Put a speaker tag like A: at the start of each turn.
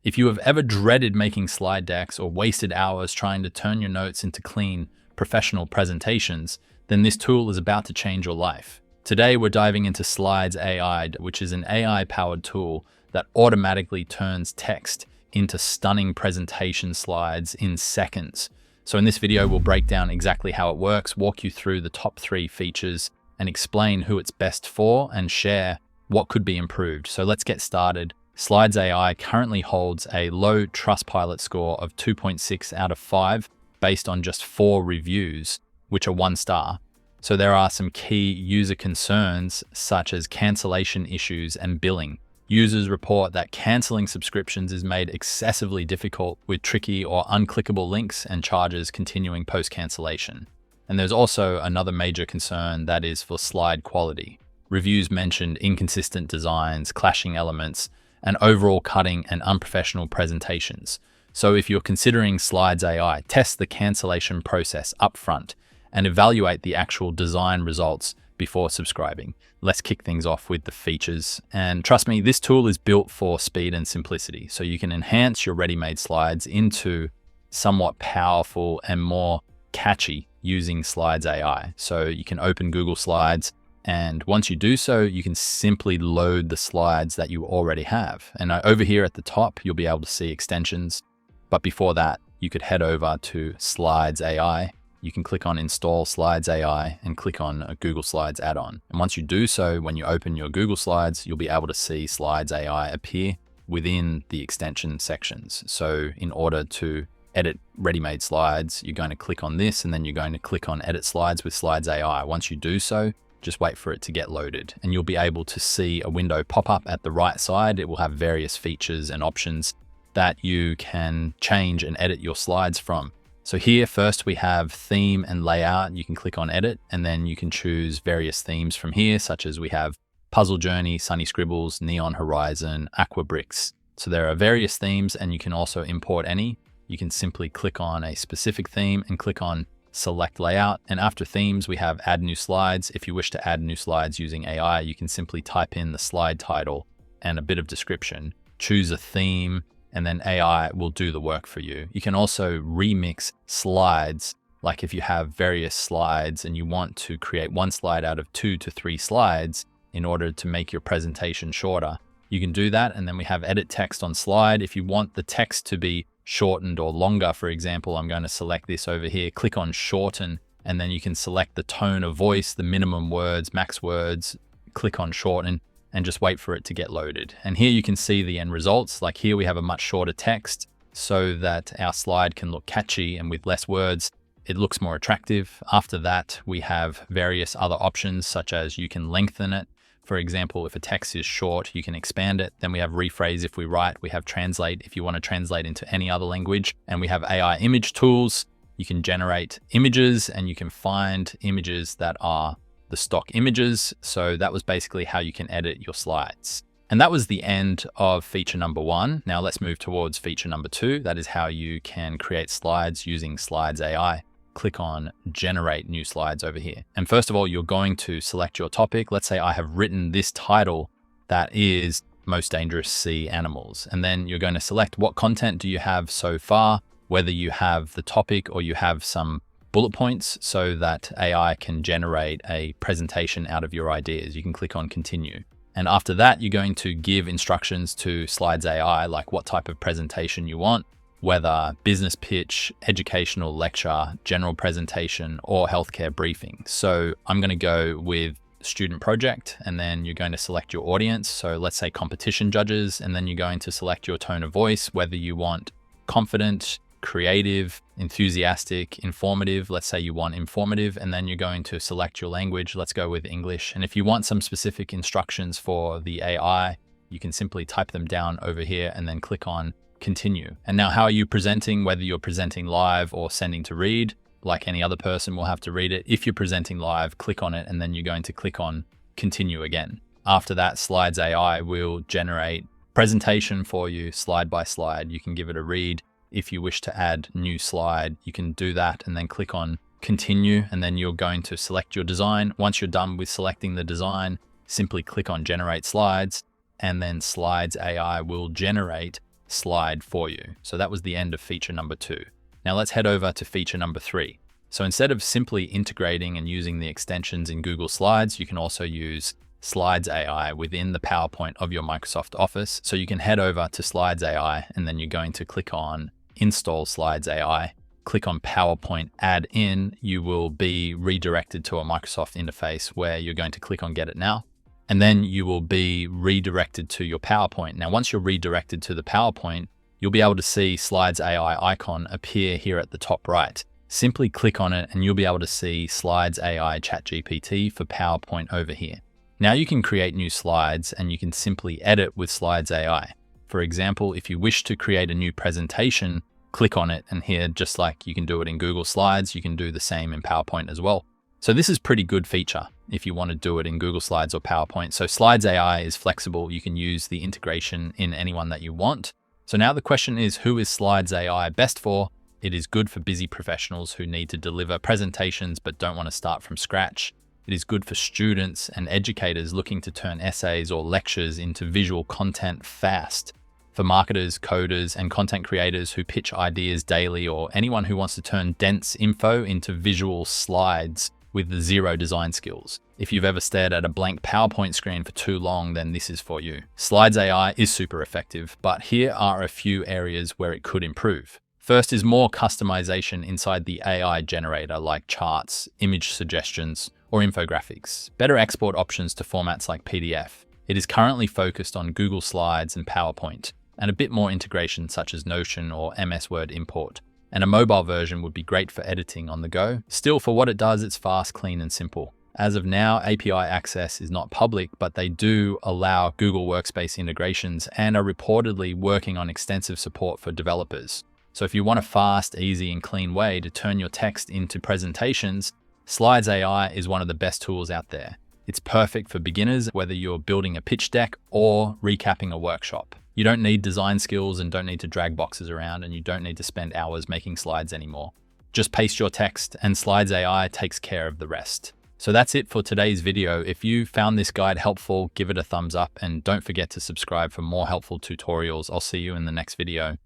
A: If you have ever dreaded making slide decks or wasted hours trying to turn your notes into clean, professional presentations, then this tool is about to change your life. Today, we're diving into Slides AI, which is an AI-powered tool that automatically turns text into stunning presentation slides in seconds. So in this video, we'll break down exactly how it works, walk you through the top 3 features, and explain who it's best for and share what could be improved. So let's get started. Slides AI currently holds a low Trustpilot score of 2.6 out of 5 based on just 4 reviews, which are 1 star. So there are some key user concerns such as cancellation issues and billing. Users report that canceling subscriptions is made excessively difficult with tricky or unclickable links and charges continuing post-cancellation. And there's also another major concern that is for slide quality. Reviews mentioned inconsistent designs, clashing elements, and overall cutting and unprofessional presentations. So if you're considering Slides AI, test the cancellation process upfront and evaluate the actual design results before subscribing. Let's kick things off with the features. And trust me, this tool is built for speed and simplicity. So you can enhance your ready-made slides into somewhat powerful and more catchy using Slides AI. So you can open Google Slides, and once you do so, you can simply load the slides that you already have. And over here at the top, you'll be able to see extensions. But before that, you could head over to Slides AI. You can click on Install Slides AI and click on a Google Slides add-on. And once you do so, when you open your Google Slides, you'll be able to see Slides AI appear within the extension sections. So in order to edit ready-made slides, you're going to click on this, and then you're going to click on Edit Slides with Slides AI. Once you do so, just wait for it to get loaded, and you'll be able to see a window pop up at the right side. It will have various features and options that you can change and edit your slides from. So here first we have theme and layout. You can click on edit, and then you can choose various themes from here, such as we have Puzzle Journey, Sunny Scribbles, Neon Horizon, Aqua Bricks. So there are various themes, and you can also import any. You can simply click on a specific theme and click on Select Layout. And after themes, we have Add New Slides. If you wish to add new slides using AI, you can simply type in the slide title and a bit of description, choose a theme, and then AI will do the work for you. You can also remix slides. Like if you have various slides and you want to create one slide out of 2 to 3 slides in order to make your presentation shorter, you can do that. And then we have edit text on slide. If you want the text to be shortened or longer, for example, I'm going to select this over here, click on shorten, and then you can select the tone of voice, the minimum words, max words, click on shorten, and just wait for it to get loaded. And here you can see the end results. Like here we have a much shorter text so that our slide can look catchy, and with less words, it looks more attractive. After that, we have various other options, such as you can lengthen it. For example, if a text is short, you can expand it. Then we have rephrase if we write. We have translate if you want to translate into any other language. And we have AI image tools. You can generate images, and you can find images that are the stock images. So that was basically how you can edit your slides. And that was the end of feature number 1. Now let's move towards feature number 2. That is how you can create slides using Slides AI. Click on Generate New Slides over here. And first of all, you're going to select your topic. Let's say I have written this title that is Most Dangerous Sea Animals. And then you're going to select what content do you have so far, whether you have the topic or you have some bullet points, so that AI can generate a presentation out of your ideas. You can click on Continue. And after that, you're going to give instructions to Slides AI, like what type of presentation you want, whether business pitch, educational lecture, general presentation, or healthcare briefing. So I'm going to go with student project, and then you're going to select your audience. So let's say competition judges, and then you're going to select your tone of voice, whether you want confident, creative, enthusiastic, informative. Let's say you want informative, and then you're going to select your language. Let's go with English. And if you want some specific instructions for the AI, you can simply type them down over here and then click on Continue. And now how are you presenting, whether you're presenting live or sending to read? Like any other person will have to read it. If you're presenting live, click on it, and then you're going to click on Continue again. After that, Slides AI will generate presentation for you slide by slide. You can give it a read. If you wish to add new slide, you can do that and then click on Continue, and then you're going to select your design. Once you're done with selecting the design, simply click on Generate Slides, and then Slides AI will generate slide for you. So that was the end of feature number 2. Now let's head over to feature number 3. So instead of simply integrating and using the extensions in Google Slides, you can also use Slides AI within the PowerPoint of your Microsoft Office. So you can head over to Slides AI, and then you're going to click on Install Slides AI. Click on PowerPoint Add In. You will be redirected to a Microsoft interface where you're going to click on Get It Now. And then you will be redirected to your PowerPoint. Now, once you're redirected to the PowerPoint, you'll be able to see Slides AI icon appear here at the top right. Simply click on it and you'll be able to see Slides AI ChatGPT for PowerPoint over here. Now you can create new slides and you can simply edit with Slides AI. For example, if you wish to create a new presentation, click on it, and here, just like you can do it in Google Slides, you can do the same in PowerPoint as well. So this is a pretty good feature if you want to do it in Google Slides or PowerPoint. So Slides AI is flexible. You can use the integration in anyone that you want. So now the question is, who is Slides AI best for? It is good for busy professionals who need to deliver presentations but don't want to start from scratch. It is good for students and educators looking to turn essays or lectures into visual content fast. For marketers, coders, and content creators who pitch ideas daily, or anyone who wants to turn dense info into visual slides with zero design skills. If you've ever stared at a blank PowerPoint screen for too long, then this is for you. Slides AI is super effective, but here are a few areas where it could improve. First is more customization inside the AI generator, like charts, image suggestions, or infographics. Better export options to formats like PDF. It is currently focused on Google Slides and PowerPoint, and a bit more integration such as Notion or MS Word import. And a mobile version would be great for editing on the go. Still, for what it does, it's fast, clean, and simple. As of now, API access is not public, but they do allow Google Workspace integrations and are reportedly working on extensive support for developers. So if you want a fast, easy, and clean way to turn your text into presentations, Slides AI is one of the best tools out there. It's perfect for beginners, whether you're building a pitch deck or recapping a workshop. You don't need design skills and don't need to drag boxes around, and you don't need to spend hours making slides anymore. Just paste your text and Slides AI takes care of the rest. So that's it for today's video. If you found this guide helpful, give it a thumbs up and don't forget to subscribe for more helpful tutorials. I'll see you in the next video.